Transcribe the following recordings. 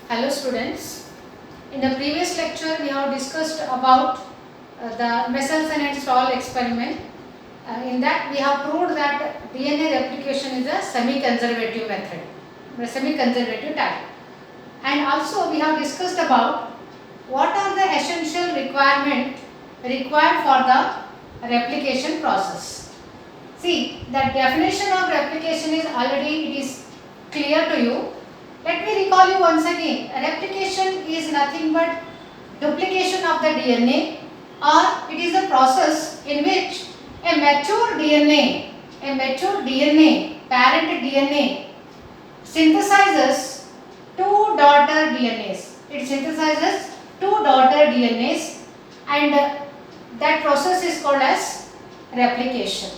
Hello students, in the previous lecture we have discussed about the Michelson and Stahl experiment. In that we have proved that DNA replication is a semi-conservative method, a semi-conservative type. And also we have discussed about what are the essential requirement required for the replication process. See, the definition of replication is already it is clear to you. Let me recall you once again. Replication is nothing but duplication of the DNA, or it is a process in which a mature DNA, parent DNA synthesizes two daughter DNAs. It synthesizes two daughter DNAs, and that process is called as replication,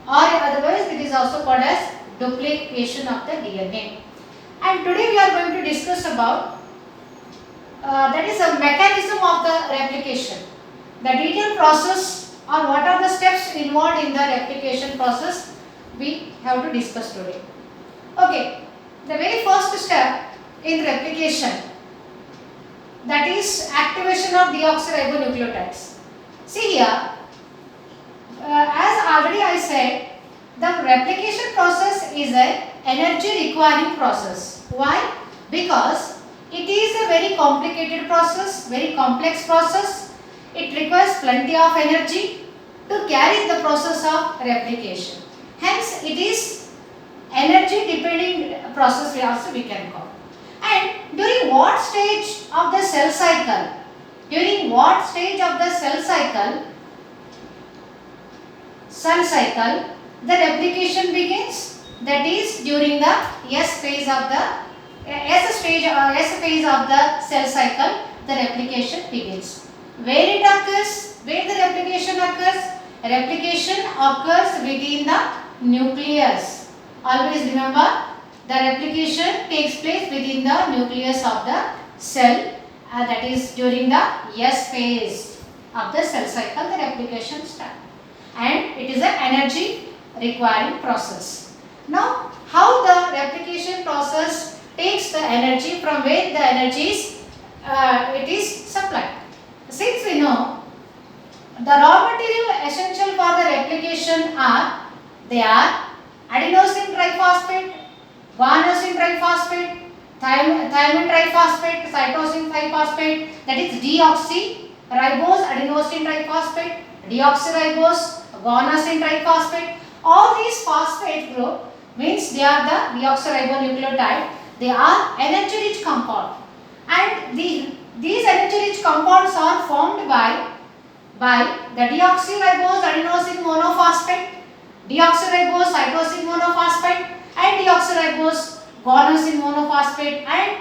or otherwise it is also called as duplication of the DNA. And today we are going to discuss about that is a mechanism of the replication, the detailed process, or what are the steps involved in the replication process we have to discuss today. Okay, the very first step in replication, that is activation of deoxyribonucleotides. See here, as already I said, the replication process is a energy requiring process. Why? Because it is a very complicated process, very complex process. It requires plenty of energy to carry the process of replication. Hence, it is energy depending process also we can call. And during what stage of the cell cycle? During what stage of the cell cycle the replication begins? That is during the S phase of the cell cycle, the replication begins. Where it occurs? Where the replication occurs? Replication occurs within the nucleus. Always remember, the replication takes place within the nucleus of the cell, that is during the S phase of the cell cycle, the replication starts. And it is an energy requiring process. Now, how the replication process takes the energy, from where the energy is supplied. Since we know the raw material essential for the replication are adenosine triphosphate, guanosine triphosphate, thymine triphosphate, cytosine triphosphate, that is deoxyribose adenosine triphosphate, deoxyribose guanosine triphosphate. All these phosphate group means they are the deoxyribonucleotide. They are energy rich compound, and these energy rich compounds are formed by the deoxyribose adenosine monophosphate, deoxyribose cytosine monophosphate, and deoxyribose guanosine monophosphate, and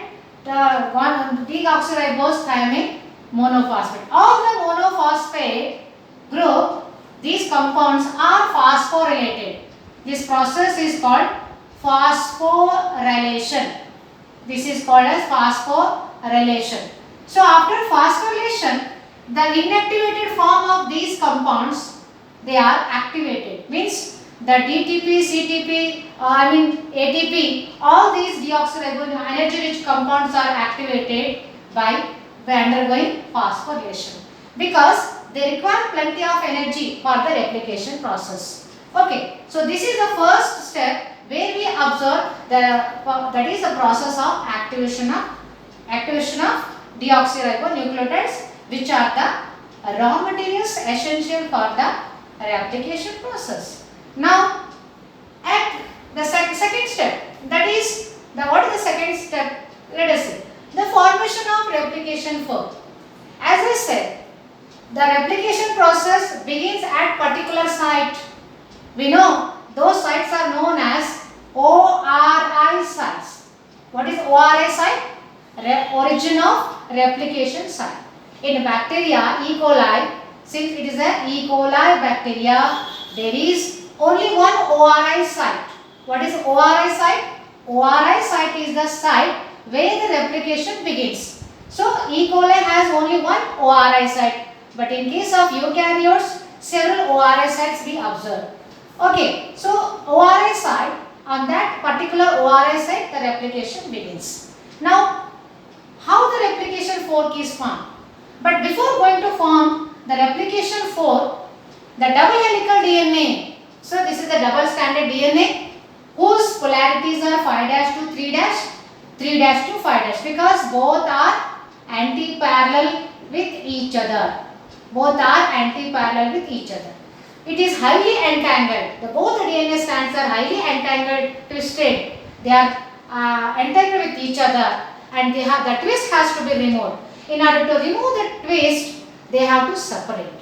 deoxyribose thymine monophosphate. All the monophosphate group, these compounds are phosphorylated. This process is called phosphorylation. This is called as phosphorylation. So after phosphorylation, the inactivated form of these compounds, they are activated. Means the DTP, CTP, ATP, all these deoxyribose energy rich compounds are activated by undergoing phosphorylation, because they require plenty of energy for the replication process. Okay, so this is the first step where we observe that is the process of activation of deoxyribonucleotides, which are the raw materials essential for the replication process. Now, at the second step, that is what is the second step? Let us see, the formation of replication fork. As I said, the replication process begins at particular site. We know those sites are known as ORI sites. What is ORI site? Origin of replication site. In bacteria, E. coli, since it is a E. coli bacteria, there is only one ORI site. What is ORI site? ORI site is the site where the replication begins. So, E. coli has only one ORI site, but in case of eukaryotes, several ORI sites be observed. Okay, so ORI site, on that particular ORI site, the replication begins. Now, fork is formed. But before going to form the replication fork, the double helical DNA. So this is the double stranded DNA whose polarities are 5' to 3', 3' to 5' because both are anti-parallel with each other. Both are anti-parallel with each other. It is highly entangled. The both DNA strands are highly entangled, twisted. They are entangled with each other, and the twist has to be removed. In order to remove the twist, they have to separate.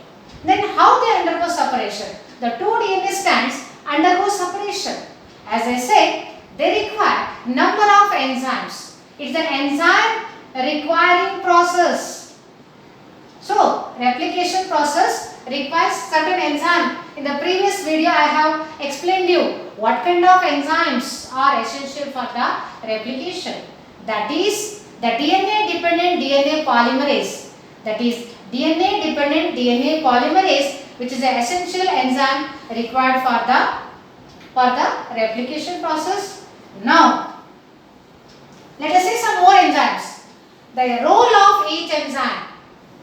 Then how they undergo separation? The two DNA strands undergo separation. As I said, they require number of enzymes. It's an enzyme requiring process. So, replication process requires certain enzyme. In the previous video, I have explained you what kind of enzymes are essential for the replication. That is the DNA dependent DNA polymerase. That is DNA dependent DNA polymerase, which is an essential enzyme required for the replication process. Now, let us see some more enzymes. The role of each enzyme.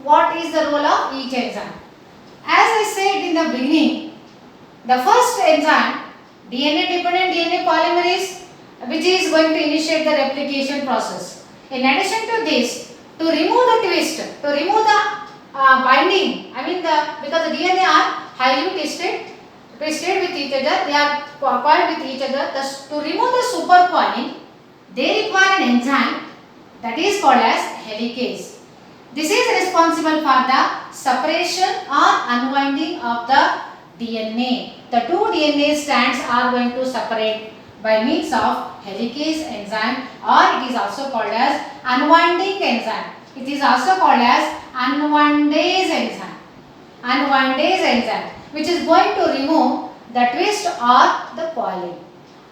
What is the role of each enzyme? As I said in the beginning, the first enzyme, DNA dependent DNA polymerase, which is going to initiate the replication process. In addition to this, to remove the twist, to remove the binding, because the DNA are highly twisted with each other, they are coiled with each other. Thus, to remove the supercoiling, they require an enzyme that is called as helicase. This is responsible for the separation or unwinding of the DNA. The two DNA strands are going to separate by means of helicase enzyme, or it is also called as unwinding enzyme. It is also called as unwindase enzyme. Unwindase enzyme, which is going to remove the twist or the coiling.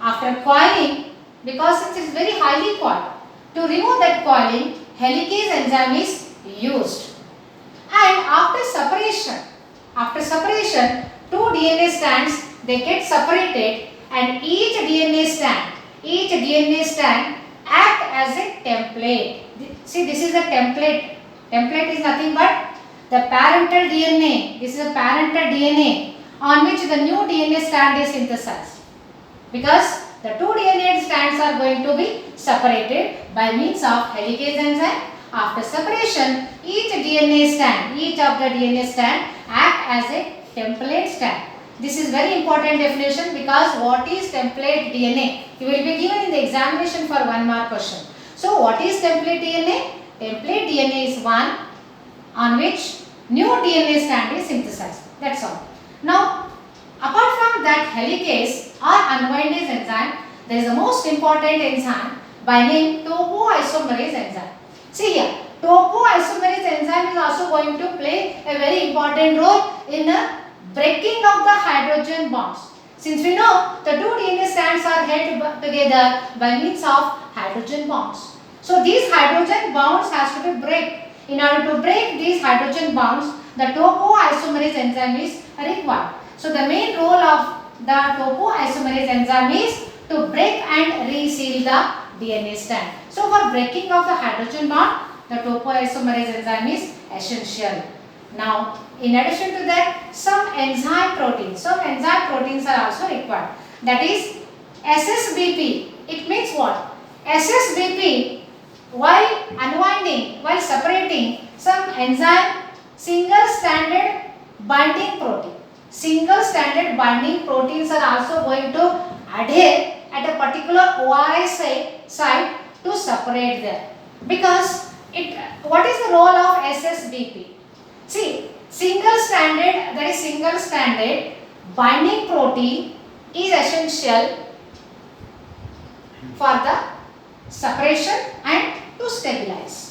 After coiling, because it is very highly coiled, to remove that coiling, helicase enzyme is used. And after separation, two DNA strands, they get separated, and each DNA strand act as a template. See, this is a template. Template is nothing but the parental DNA. This is a parental DNA on which the new DNA strand is synthesized. Because the two DNA strands are going to be separated by means of helicase enzyme. After separation, each of the DNA strand act as a template strand. This is very important definition because what is template DNA? You will be given in the examination for 1 mark question. So, what is template DNA? Template DNA is one on which new DNA strand is synthesized. That's all. Now, apart from that helicase or unwindase enzyme, there is a most important enzyme by name topoisomerase enzyme. See here, topoisomerase enzyme is also going to play a very important role in the breaking of the hydrogen bonds. Since we know the two DNA strands are held together by means of hydrogen bonds. So these hydrogen bonds has to be break. In order to break these hydrogen bonds, the topoisomerase enzyme is required. So the main role of the topoisomerase enzyme is to break and reseal the DNA strand. So for breaking of the hydrogen bond, the topoisomerase enzyme is essential. Now, in addition to that, some enzyme proteins are also required. That is SSBP. It means what? SSBP, while unwinding, while separating some enzyme single-stranded binding protein. Single-stranded binding proteins are also going to adhere at a particular ORI site to separate them. Because what is the role of SSBP? See, single-stranded binding protein is essential for the separation and to stabilize.